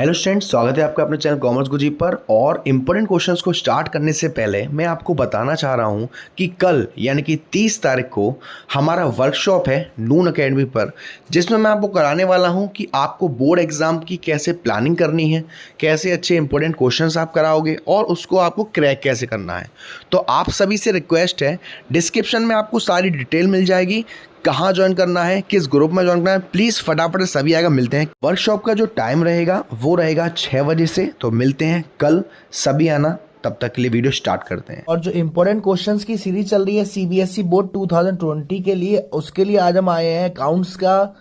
Hello students, स्वागत है आपका अपने चैनल कॉमर्स गुरुजी पर। और इम्पोर्टेंट क्वेश्चंस को स्टार्ट करने से पहले मैं आपको बताना चाह रहा हूं कि कल यानी कि 30 तारीख को हमारा वर्कशॉप है नून एकेडमी पर, जिसमें मैं आपको कराने वाला हूं कि आपको बोर्ड एग्ज़ाम की कैसे प्लानिंग करनी है, कैसे अच्छे इंपॉर्टेंट क्वेश्चंस आप कराओगे और उसको आपको क्रैक कैसे करना है। तो आप सभी से रिक्वेस्ट है, डिस्क्रिप्शन में आपको सारी डिटेल मिल जाएगी, कहाँ ज्वाइन करना है, किस ग्रुप में ज्वाइन करना है। प्लीज़ फटाफट सभी आएगा, मिलते हैं। वर्कशॉप का जो टाइम रहेगा वो रहेगा 6 बजे से। तो मिलते हैं कल, सभी आना। तब तक के लिए वीडियो स्टार्ट करते हैं। और जो इम्पोर्टेंट क्वेश्चंस की सीरीज चल रही है सीबीएसई बोर्ड 2020 के लिए, उसके लिए आज हम आए हैं अकाउंट्स का।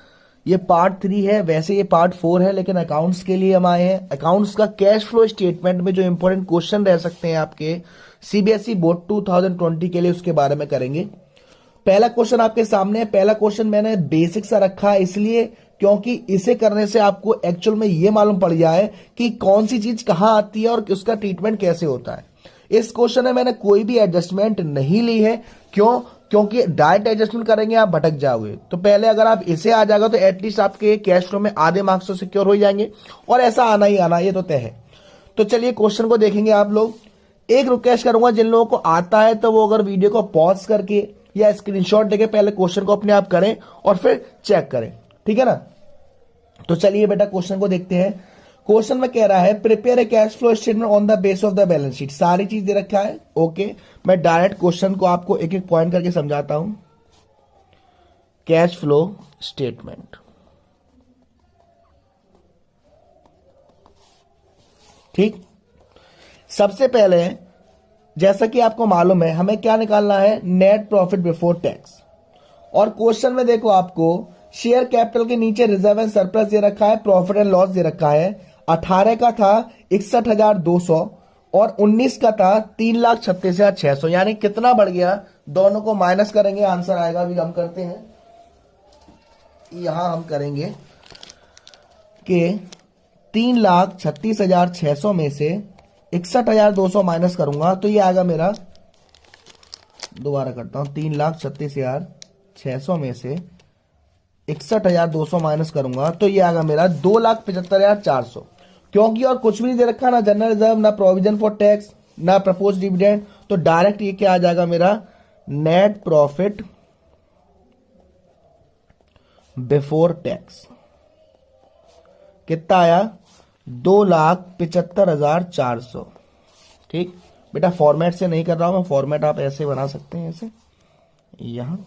ये पार्ट 3 है, वैसे ये पार्ट 4 है, लेकिन अकाउंट्स के लिए हम आए हैं। अकाउंट्स का कैश फ्लो स्टेटमेंट में जो इम्पोर्टेंट क्वेश्चन रह सकते हैं आपके सीबीएसई बोर्ड 2020 के लिए, उसके बारे में करेंगे। पहला क्वेश्चन आपके सामने है। पहला क्वेश्चन मैंने बेसिक सा रखा है इसलिए क्योंकि इसे करने से आपको एक्चुअल में ये मालूम पड़ जाए कि कौन सी चीज कहां आती है और उसका ट्रीटमेंट कैसे होता है। इस क्वेश्चन में मैंने कोई भी एडजस्टमेंट नहीं ली है। क्यों? क्योंकि डायरेक्ट एडजस्टमेंट करेंगे आप भटक जाओगे। तो पहले अगर आप इसे आ जाएगा तो एटलीस्ट आपके कैश फ्लो में आधे मार्क्स तो सिक्योर हो जाएंगे, और ऐसा आना ही आना, ये तो तय है। तो चलिए क्वेश्चन को देखेंगे आप लोग। एक रिक्वेस्ट करूंगा, जिन लोगों को आता है तो वो अगर वीडियो को पॉज करके या स्क्रीनशॉट लेके पहले क्वेश्चन को अपने आप करें और फिर चेक करें, ठीक है ना। तो चलिए बेटा क्वेश्चन को देखते हैं। क्वेश्चन में कह रहा है prepare a cash flow statement on the base of the balance sheet. सारी चीज दे रखा है, ओके। मैं डायरेक्ट क्वेश्चन को आपको एक एक पॉइंट करके समझाता हूं। कैश फ्लो स्टेटमेंट, ठीक। सबसे पहले जैसा कि आपको मालूम है हमें क्या निकालना है, नेट प्रॉफिट बिफोर टैक्स। और क्वेश्चन में देखो आपको शेयर कैपिटल के नीचे रिजर्व एंड सरप्लस दे रखा है, प्रॉफिट एंड लॉस दे रखा है। 18 का था 61,200 और 19 का था 3,36,600, यानी कितना बढ़ गया। दोनों को माइनस करेंगे, आंसर आएगा। अभी हम करते हैं, यहां हम करेंगे कि 3,36,600 में से 61,200 माइनस करूंगा तो ये आएगा मेरा, दोबारा करता हूं, 3,36,600 में से 61,200 माइनस करूंगा तो ये आएगा मेरा 2,75,400। क्योंकि और कुछ भी नहीं दे रखा, ना जनरल रिजर्व, ना प्रोविजन फॉर टैक्स, ना प्रपोज डिविडेंड, तो डायरेक्ट ये क्या आ जाएगा मेरा, नेट प्रॉफिट बिफोर टैक्स। कितना आया, 2,75,400। ठीक बेटा, फॉर्मेट से नहीं कर रहा हूं मैं, फॉर्मेट आप ऐसे बना सकते हैं, ऐसे यहां,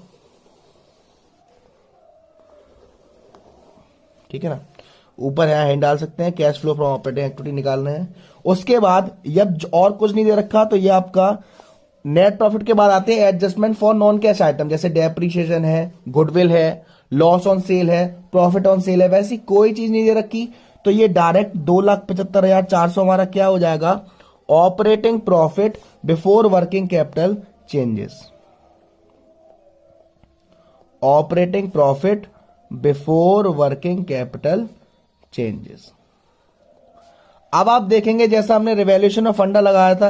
ठीक है ना। ऊपर यहां हैंड डाल सकते हैं, cash flow from operating activity निकालना है। उसके बाद जब और कुछ नहीं दे रखा तो ये आपका नेट प्रॉफिट के बाद आते हैं adjustment for non cash item, जैसे डेप्रीशिएशन है, गुडविल है, लॉस ऑन सेल है, प्रॉफिट ऑन सेल है। वैसी कोई चीज नहीं दे रखी तो ये डायरेक्ट 2,75,400 हमारा क्या हो जाएगा, operating profit before working capital changes. Operating profit before working capital changes. अब आप देखेंगे जैसा हमने रिवैल्यूएशन ऑफ फंडा लगाया था,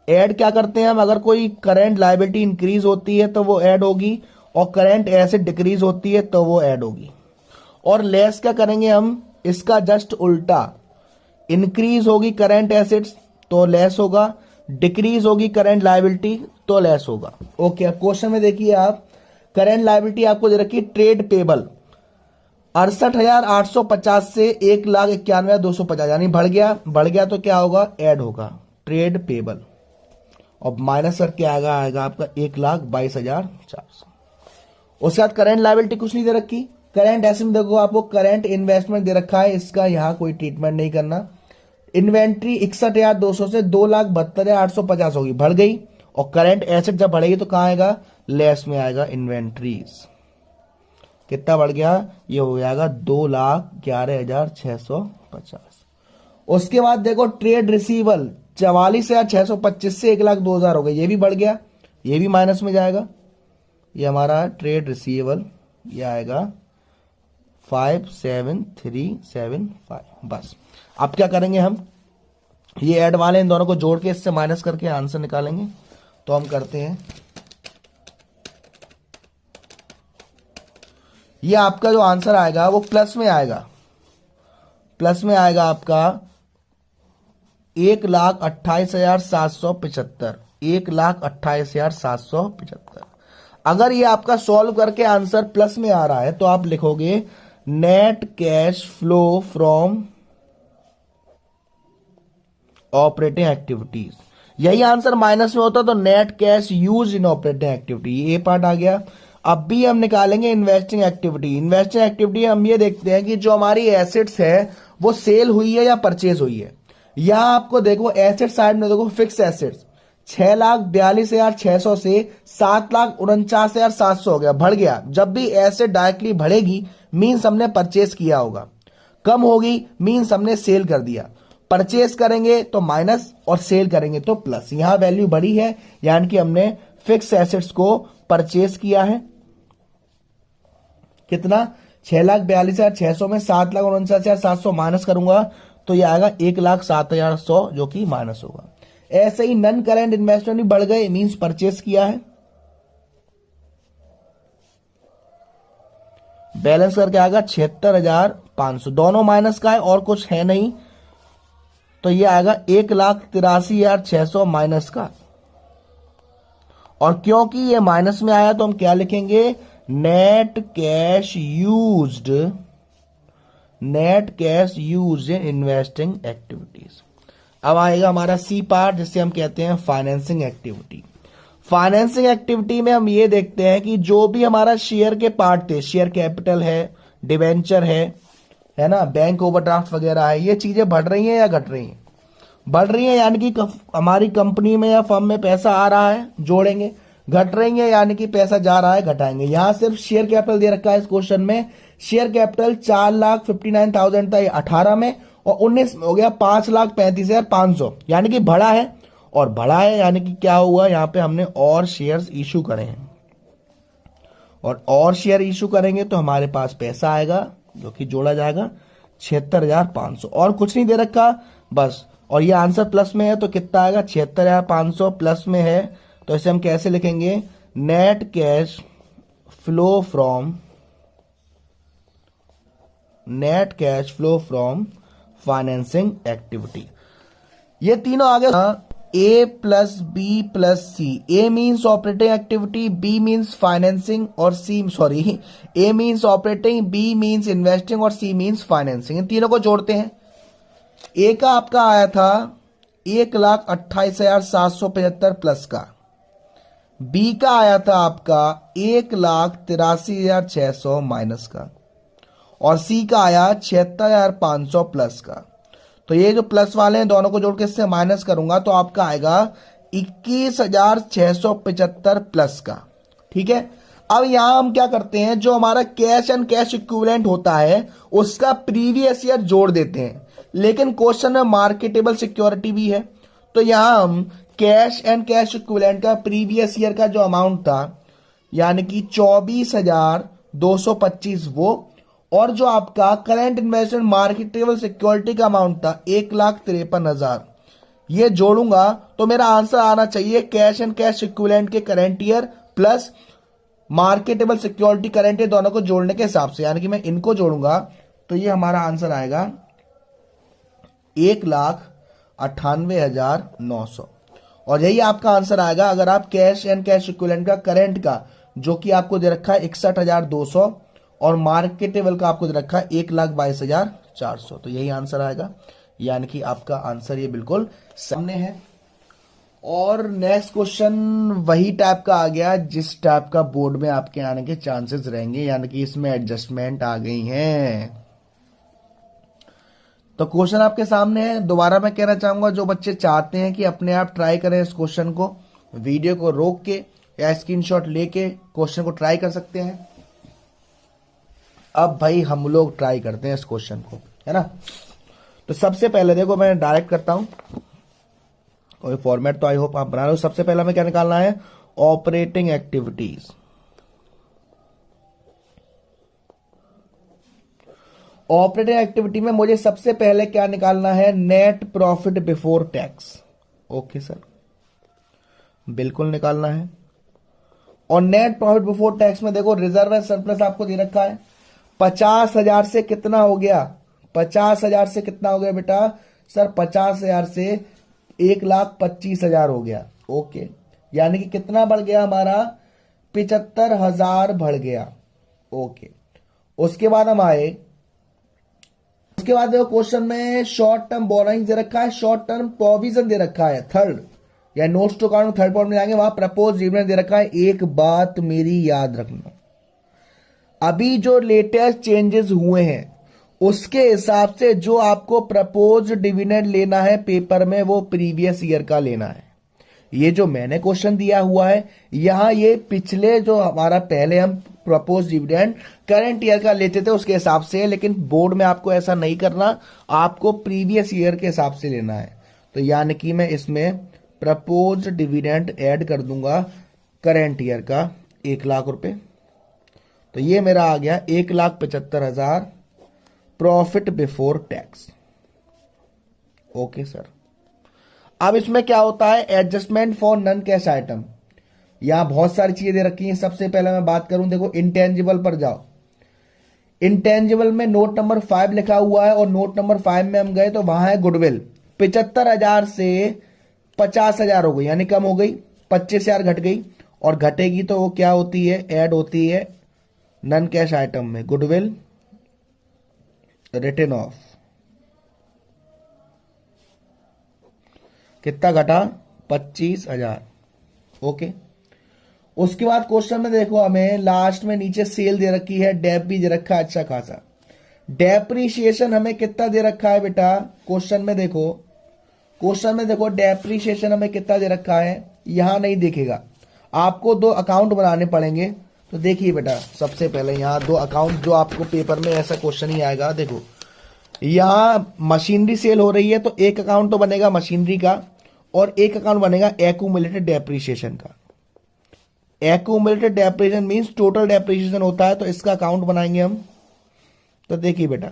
ऐड क्या करते हैं हम, अगर कोई करंट लायबिलिटी इंक्रीज होती है तो वो ऐड होगी, और करंट एसेट डिक्रीज होती है तो वो ऐड होगी। और लेस क्या करेंगे हम, इसका जस्ट उल्टा, इंक्रीज होगी करंट एसेट्स तो लेस होगा, डिक्रीज होगी करंट लायबिलिटी तो लेस होगा। ओके, अब क्वेश्चन में देखिए आप, करंट लायबिलिटी आपको दे रखी ट्रेड पेबल 68,850 से 1,91,250, यानी बढ़ गया तो क्या होगा, ऐड होगा ट्रेड पेबल, और माइनस करके आएगा आपका 1,22,400। उसके बाद करंट लायबिलिटी कुछ नहीं दे रखी। करंट एसेट में देखो आपको करंट इन्वेस्टमेंट दे रखा है, इसका यहां कोई ट्रीटमेंट नहीं करना। इन्वेंट्री 61,200 से 2,72,850 होगी, बढ़ गई, और करंट एसेट जब बढ़ेगी तो कहां आएगा, लेस में आएगा इन्वेंट्रीज। कितना बढ़ गया, ये हो जाएगा 2,11,650। उसके बाद देखो ट्रेड रिसीवल 44,625 से 1,02,000 हो गई, ये भी बढ़ गया, ये भी माइनस में जाएगा। ये हमारा ट्रेड रिसीवेबल ये आएगा 5,7375। बस अब क्या करेंगे हम, ये ऐड वाले इन दोनों को जोड़ के इससे माइनस करके आंसर निकालेंगे। तो हम करते हैं, ये आपका जो आंसर आएगा वो प्लस में आएगा, प्लस में आएगा आपका 1,28,775, 1,28,775। अगर ये आपका सॉल्व करके आंसर प्लस में आ रहा है तो आप लिखोगे net cash flow from operating activities. यही आंसर माइनस में होता तो net cash use in operating activity, ये पार्ट आ गया। अब भी हम निकालेंगे इन्वेस्टिंग एक्टिविटी। इन्वेस्टिंग एक्टिविटी हम ये देखते हैं कि जो हमारी एसेट्स है वो सेल हुई है या परचेज हुई है। यहां आपको देखो एसेट साइड में देखो फिक्स एसेट्स 6,42,600 से 7,49,700 हो गया, बढ़ गया। जब भी एसेट डायरेक्टली बढ़ेगी मीन्स हमने परचेज किया होगा, कम होगी मीन्स हमने सेल कर दिया। परचेज करेंगे तो माइनस और सेल करेंगे तो प्लस। यहां वैल्यू बढ़ी है यानी कि हमने फिक्स एसेट्स को परचेज किया है। कितना? 6,42,600 में 7,49,700 माइनस करूंगा तो यह आएगा 1,07,100 जो कि माइनस होगा। ऐसे ही नन करेंट इन्वेस्टमेंट भी बढ़ गए मींस परचेज किया है। बैलेंस करके आएगा 76,500, दोनों माइनस का है और कुछ है नहीं तो ये आएगा 1,83,600 माइनस का। और क्योंकि ये माइनस में आया तो हम क्या लिखेंगे? Net cash used, net cash used in investing activities. अब आएगा हमारा सी पार्ट जिससे हम कहते हैं फाइनेंसिंग एक्टिविटी। फाइनेंसिंग एक्टिविटी में हम ये देखते हैं कि जो भी हमारा शेयर के पार्ट थे, शेयर कैपिटल है, डिवेंचर है ना, बैंक ओवरड्राफ्ट वगैरह है, ये चीजें बढ़ रही हैं या घट रही हैं? बढ़ रही हैं यानी कि हमारी कंपनी में या फर्म में पैसा आ रहा है, जोड़ेंगे। घट रही है यानी कि पैसा जा रहा है, घटाएंगे। यहां सिर्फ शेयर कैपिटल दे रखा है इस क्वेश्चन में। शेयर कैपिटल 4,59,000 था 18 में और 19 में हो गया 5,35,500 यानी कि बढ़ा है। और बढ़ा है यानी कि क्या हुआ? यहां पे हमने और शेयर्स इशू करे हैं और शेयर इशू करेंगे तो हमारे पास पैसा आएगा जो कि जोड़ा जाएगा 76,500 और कुछ नहीं दे रखा बस। और ये आंसर प्लस में है तो कितना आएगा? 76,500 प्लस में है तो इसे हम कैसे लिखेंगे? Net cash flow from financing activity. ये तीनों आगे A plus B plus C. A means operating activity, B means financing और A means operating, B means investing और सी मीन्स फाइनेंसिंग। इन तीनों को जोड़ते हैं। ए का आपका आया था 1,28,775 प्लस का, बी का आया था आपका 1,83,600 माइनस का और सी का आया 76,500 प्लस का। तो ये जो प्लस वाले हैं दोनों को जोड़ के इससे माइनस करूंगा तो आपका आएगा 21,675 प्लस का। ठीक है। अब यहां हम क्या करते हैं, जो हमारा कैश एंड कैश इक्विवेलेंट होता है उसका प्रीवियस ईयर जोड़ देते हैं। लेकिन क्वेश्चन में मार्केटेबल सिक्योरिटी भी है तो यहां हम कैश एंड कैश इक्विवेलेंट का प्रीवियस ईयर का जो अमाउंट था यानी कि 24,225 वो, और जो आपका करंट इन्वेस्टमेंट मार्केटेबल सिक्योरिटी का अमाउंट था 1,53,000, ये जोड़ूंगा तो मेरा आंसर आना चाहिए कैश एंड कैश इक्विवेलेंट के current year plus marketable security current year दोनों को जोड़ने के हिसाब से, यानी कि मैं इनको जोड़ूंगा तो ये हमारा आंसर आएगा 1,98,900। और यही आपका आंसर आएगा अगर आप कैश एंड कैश इक्विवेलेंट का करंट का जो कि आपको दे रखा है 61,200 और मार्केटेबल का आपको दे रखा है 1,22,400, तो यही आंसर आएगा। यानी कि आपका आंसर ये बिल्कुल सामने है। और नेक्स्ट क्वेश्चन वही टाइप का आ गया जिस टाइप का बोर्ड में आपके आने के चांसेस रहेंगे, यानी कि इसमें एडजस्टमेंट आ गई हैं। तो क्वेश्चन आपके सामने है। दोबारा मैं कहना चाहूंगा जो बच्चे चाहते हैं कि अपने आप ट्राई करें इस क्वेश्चन को, वीडियो को रोक के या स्क्रीनशॉट लेके क्वेश्चन को ट्राई कर सकते हैं। अब भाई हम लोग ट्राई करते हैं इस क्वेश्चन को, है ना। तो सबसे पहले देखो मैं डायरेक्ट करता हूं, कोई फॉर्मेट तो आई होप आप बना रहे हो। सबसे पहला मैं क्या निकालना है? Operating activities. ऑपरेटिंग एक्टिविटी में मुझे सबसे पहले क्या निकालना है? Net profit before tax. Okay sir, बिल्कुल निकालना है। और नेट प्रॉफिट बिफोर टैक्स में देखो रिजर्व एंड सरप्लस आपको दे रखा है 50,000 से कितना हो गया? 50,000 से कितना हो गया बेटा सर? 50,000 से 1,25,000 हो गया। ओके, यानी कि कितना बढ़ गया हमारा? 75,000 बढ़ गया। ओके, उसके बाद हम आए, उसके बाद देखो क्वेश्चन में शॉर्ट टर्म बोरोइंग दे रखा है, शॉर्ट टर्म प्रोविजन दे रखा है, थर्ड या notes to account third point में जाएंगे, वहां प्रपोज डिविडेंड दे रखा है। एक बात मेरी याद रखना, अभी जो लेटेस्ट चेंजेस हुए हैं उसके हिसाब से जो आपको प्रपोज डिविडेंड लेना है पेपर में वो प्रीवियस ईयर का लेना है। ये जो मैंने क्वेश्चन दिया हुआ है यहां ये पिछले जो हमारा पहले हम प्रपोज डिविडेंड करंट ईयर का लेते थे उसके हिसाब से है, लेकिन बोर्ड में आपको ऐसा नहीं करना, आपको प्रीवियस ईयर के हिसाब से लेना है। तो यानी कि मैं इसमें प्रपोज डिविडेंड ऐड कर दूंगा करंट ईयर का 1,00,000 रुपए, तो ये मेरा आ गया 1,75,000 profit before tax. Okay sir, अब इसमें क्या होता है? Adjustment for non cash item. यहां बहुत सारी चीजें दे रखी हैं। सबसे पहले मैं बात करूं, देखो इंटेंजिबल पर जाओ, इंटेंजिबल में नोट नंबर 5 लिखा हुआ है और नोट नंबर 5 में हम गए तो वहां है गुडविल। 75,000 से 50,000 हो गई, यानी कम हो गई, 25,000 घट गई, और घटेगी तो वो क्या होती है? ऐड होती है नॉन कैश आइटम में, गुडविल रिटन ऑफ। कितना घटा? 25,000। ओके, उसके बाद क्वेश्चन में देखो हमें लास्ट में नीचे सेल दे रखी है, डेप भी दे रखा है अच्छा खासा। डेप्रीशिएशन हमें कितना दे रखा है बेटा? क्वेश्चन में देखो, क्वेश्चन में देखो डेप्रीशिएशन हमें कितना दे रखा है, यहां नहीं दिखेगा, आपको 2 अकाउंट बनाने पड़ेंगे। तो देखिए बेटा, सबसे पहले यहां 2 अकाउंट, जो आपको पेपर में ऐसा क्वेश्चन ही आएगा। देखो यहां मशीनरी सेल हो रही है तो एक अकाउंट तो बनेगा मशीनरी का और एक अकाउंट बनेगा एक्यूमुलेटेड डेप्रीशिएशन का। Accumulated depreciation means total depreciation होता है, तो इसका अकाउंट बनाएंगे हम। तो देखिए बेटा,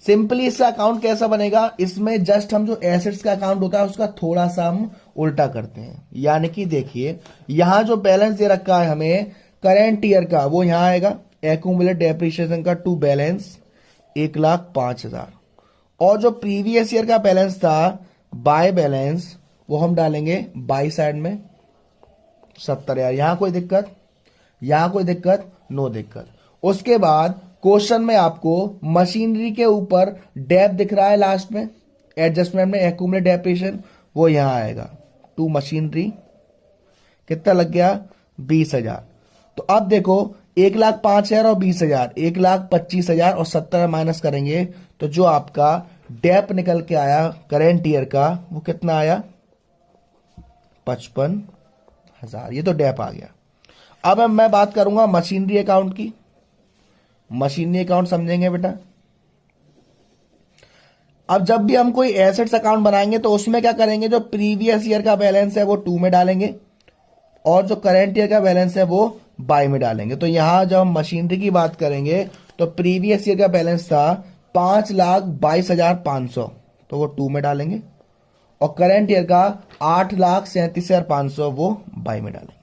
सिंपली इसका अकाउंट कैसा बनेगा? इसमें जस्ट हम जो एसेट्स का अकाउंट होता है उसका थोड़ा सा हम उल्टा करते हैं। यानी कि देखिए यहां जो बैलेंस दे रखा है हमें करेंट ईयर का, वो यहां आएगा एक्यूमुलेटेड डेप्रीशिएशन का टू बैलेंस 1,05,000, और जो प्रीवियस ईयर का बैलेंस था बाय बैलेंस वो हम डालेंगे बाई साइड में 70,000। यहां कोई दिक्कत? यहां कोई दिक्कत? नो दिक्कत। उसके बाद क्वेश्चन में आपको मशीनरी के ऊपर डेप दिख रहा है लास्ट में, एडजस्टमेंट में एक्यूमुलेटेड डेप्रीशिएशन, वो यहां आएगा टू मशीनरी। कितना लग गया? 20,000। तो अब देखो 1,05,000 और 20,000, 1,25,000 और 70 माइनस करेंगे तो जो आपका डेप निकल के आया करेंट ईयर का वो कितना आया? 55,000। ये तो डेप आ गया। अब मैं बात करूंगा मशीनरी अकाउंट की। मशीनरी अकाउंट समझेंगे बेटा। अब जब भी हम कोई एसेट्स अकाउंट बनाएंगे तो उसमें क्या करेंगे? जो प्रीवियस ईयर का बैलेंस है वो 2 में डालेंगे और जो करंट ईयर का बैलेंस है वो बाय में डालेंगे। तो यहां जब हम मशीनरी की बात करेंगे तो प्रीवियस ईयर का बैलेंस था 5,22,500, तो वो 2 में डालेंगे, और करंट ईयर का 8,37,500 वो बाय में डालेंगे।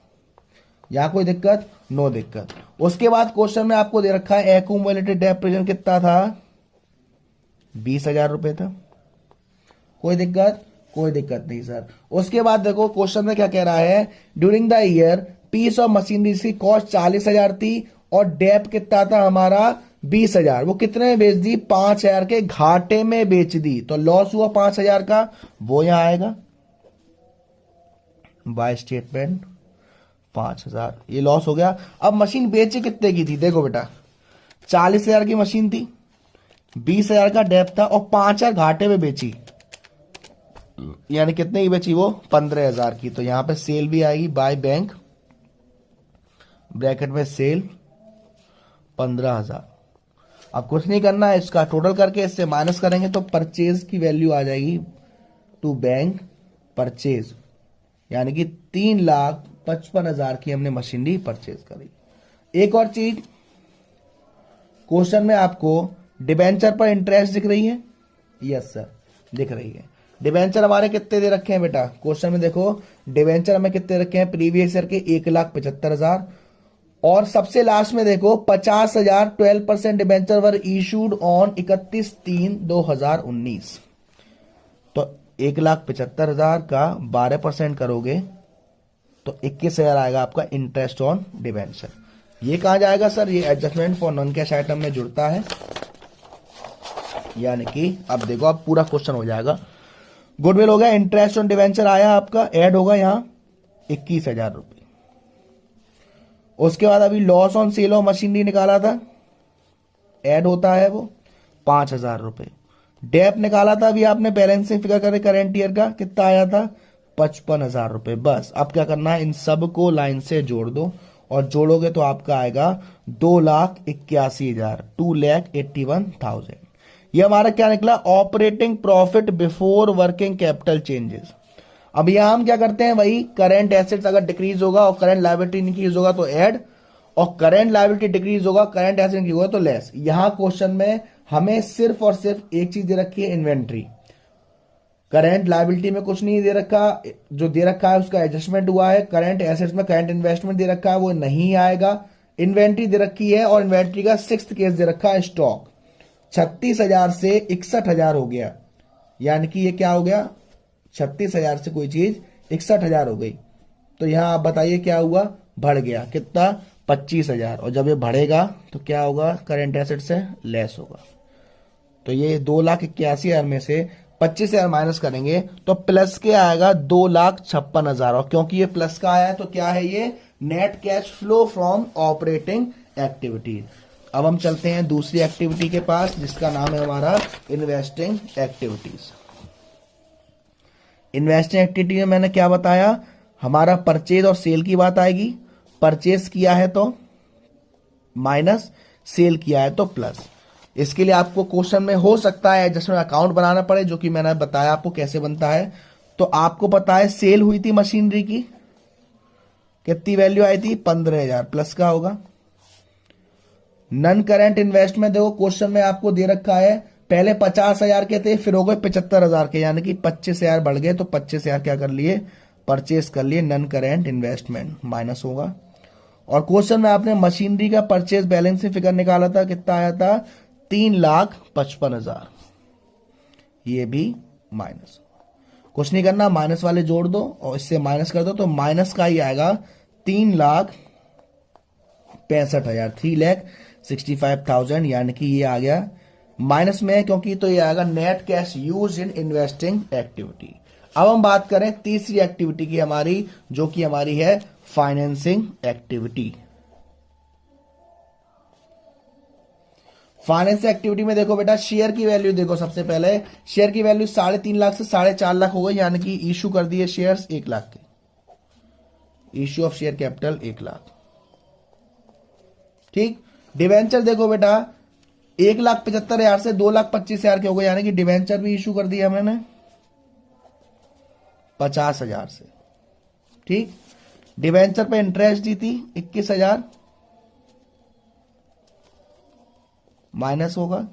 यहां कोई दिक्कत? नो दिक्कत। उसके बाद क्वेश्चन में आपको दे रखा है एक्यूमुलेटेड डेप्रीशिएशन कितना था? 20,000 रुपए था। कोई दिक्कत? कोई दिक्कत नहीं सर। उसके बाद देखो क्वेश्चन में क्या कह रहा है? During the year piece of machinery की कॉस्ट 40,000 थी और डेप कितना था हमारा? 20,000। वो कितने में बेच दी? 5,000 के घाटे में बेच दी, तो लॉस हुआ 5,000 का, वो यहां आएगा बाय स्टेटमेंट 5,000, ये लॉस हो गया। अब मशीन बेची कितने की थी? देखो बेटा 40,000 की मशीन थी, 20,000 का डेप था और 5,000 घाटे में बेची, यानी कितने की बेची वो? 15,000 की। तो यहां पे सेल भी आएगी बाय बैंक, ब्रैकेट में सेल 15,000। अब कुछ नहीं करना है, इसका टोटल करके इससे माइनस करेंगे तो परचेज की वैल्यू आ जाएगी टू बैंक परचेज, यानी कि 3,55,000 की हमने मशीनरी परचेज करी। एक और चीज, क्वेश्चन में आपको डिबेंचर पर इंटरेस्ट दिख रही है? यस सर, दिख रही है। डिबेंचर हमारे कितने दे रखे हैं बेटा? क्वेश्चन में देखो डिबेंचर हमें कितने रखे हैं प्रीवियस ईयर के? 1,75,000, और सबसे लास्ट में देखो 50,000 12% डिबेंचर वर इशूड ऑन 31/3/2019। तो 1,75,000 का 12% करोगे तो 21,000 आएगा आपका इंटरेस्ट ऑन डिबेंचर। ये कहा जाएगा सर, ये adjustment for non cash item में जुड़ता है, यानी कि अब देखो अब पूरा क्वेश्चन हो जाएगा। गुडविल हो गया, इंटरेस्ट ऑन डिबेंचर आया आपका, ऐड होगा यहां 21,000 रुपये। उसके बाद अभी loss on sale of machinery निकाला था, ऐड होता है वो 5,000 रुपये। डेप निकाला था अभी आपने, बैलेंसिंग फिगर करे करंट ईयर का, कितना आया था 55,000 रुपये। बस अब क्या करना है, इन सब को लाइन से जोड़ दो और जोड़ोगे तो आपका आएगा 2,81,000, 2,81,000। ये हमारा क्या निकला, operating profit before working capital changes. अब यहां हम क्या करते हैं, वही करंट एसेट्स अगर डिक्रीज होगा और करंट लायबिलिटी इंक्रीज होगा तो ऐड, और करंट लायबिलिटी डिक्रीज होगा करंट एसेट इंक्रीज होगा तो लेस। यहां क्वेश्चन में हमें सिर्फ और सिर्फ एक चीज दे रखी है, इन्वेंट्री। करंट लायबिलिटी में कुछ नहीं दे रखा, जो दे रखा है उसका एडजस्टमेंट हुआ है। करंट एसेट्स में करंट इन्वेस्टमेंट दे रखा है, वो नहीं आएगा। इन्वेंट्री दे रखी है और इन्वेंट्री का 6th केस दे रखा है स्टॉक। 36,000 से 61,000 हो गया, यानी कि ये क्या हो गया, 36,000 से कोई चीज 61,000 हो गई। तो यहां आप बताइए क्या हुआ, बढ़ गया कितना, 25,000। और जब ये बढ़ेगा तो क्या होगा, करंट एसेट से लेस होगा। तो ये 2,81,000 में से 25,000 माइनस करेंगे तो प्लस के आएगा 2,56,000। और क्योंकि ये प्लस का आया है तो क्या है, ये net cash flow from operating activities. अब हम चलते हैं दूसरी एक्टिविटी के पास, जिसका नाम है हमारा इन्वेस्टिंग एक्टिविटीज। इन्वेस्टिंग एक्टिविटी में मैंने क्या बताया, हमारा परचेज और सेल की बात आएगी। परचेज किया है तो माइनस, सेल किया है तो प्लस। इसके लिए आपको क्वेश्चन में हो सकता है एडजस्टमेंट अकाउंट बनाना पड़े, जो कि मैंने बताया आपको कैसे बनता है। तो आपको पता है सेल हुई थी मशीनरी की, कितनी वैल्यू आई थी, 15,000, प्लस का होगा। नन करंट इन्वेस्टमेंट देखो क्वेश्चन में आपको दे रखा है, पहले 50,000 के थे, फिर हो गए 75,000 के, यानी कि 25,000 बढ़ गए। तो 25,000 क्या कर लिए, परचेस कर लिए, नन करेंट इन्वेस्टमेंट माइनस होगा। और क्वेश्चन में आपने मशीनरी का परचेस बैलेंसिंग फिगर निकाला था, कितना आया था, 3,55,000, ये भी माइनस। कुछ नहीं करना, माइनस वाले जोड़ दो और इससे माइनस कर दो तो माइनस का ही आएगा 3,65,000, 3,65,000, यानी कि ये आ गया माइनस में, क्योंकि तो ये आएगा net cash use in investing activity. अब हम बात करें तीसरी एक्टिविटी की हमारी, जो कि हमारी है फाइनेंसिंग एक्टिविटी। फाइनेंस एक्टिविटी में देखो बेटा, शेयर की वैल्यू देखो, सबसे पहले शेयर की वैल्यू 3.5 लाख से 4.5 लाख हो गई, यानी कि इशू कर दिए शेयर्स 1 लाख के, issue of share capital 1 lakh. ठीक, डिवेंचर देखो बेटा 1,75,000 से 2,25,000 के हो गए, यानी कि डिवेंचर भी इशू कर दिया मैंने 50,000 से। ठीक, डिवेंचर पे इंटरेस्ट दी थी 21,000, माइनस होगा।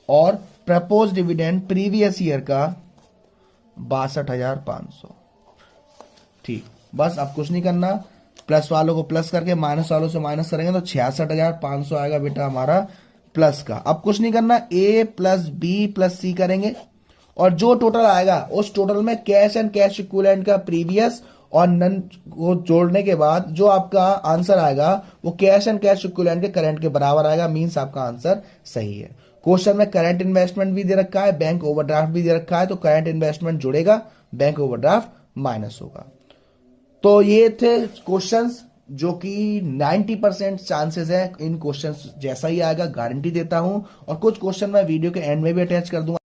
और प्रपोज डिविडेंड प्रीवियस ईयर का 62,500। ठीक, बस अब कुछ नहीं करना, प्लस वालों को प्लस करके माइनस वालों से माइनस करेंगे तो 66,500 आएगा बेटा हमारा प्लस का। अब कुछ नहीं करना, ए प्लस बी प्लस सी करेंगे और जो टोटल आएगा उस टोटल में कैश एंड कैश इक्विवेलेंट का प्रीवियस और नन को जोड़ने के बाद जो आपका आंसर आएगा वो कैश एंड कैश इक्विवेलेंट के करंट के बराबर आएगा, मींस आपका आंसर सही है। क्वेश्चन में करंट इन्वेस्टमेंट भी दे रखा है, बैंक ओवरड्राफ्ट भी दे रखा है, तो करंट इन्वेस्टमेंट जुड़ेगा, बैंक ओवरड्राफ्ट माइनस होगा। तो ये थे क्वेश्चंस जो कि 90% चांसेस है इन क्वेश्चंस जैसा ही आएगा, गारंटी देता हूं। और कुछ क्वेश्चन मैं वीडियो के एंड में भी अटैच कर दूंगा।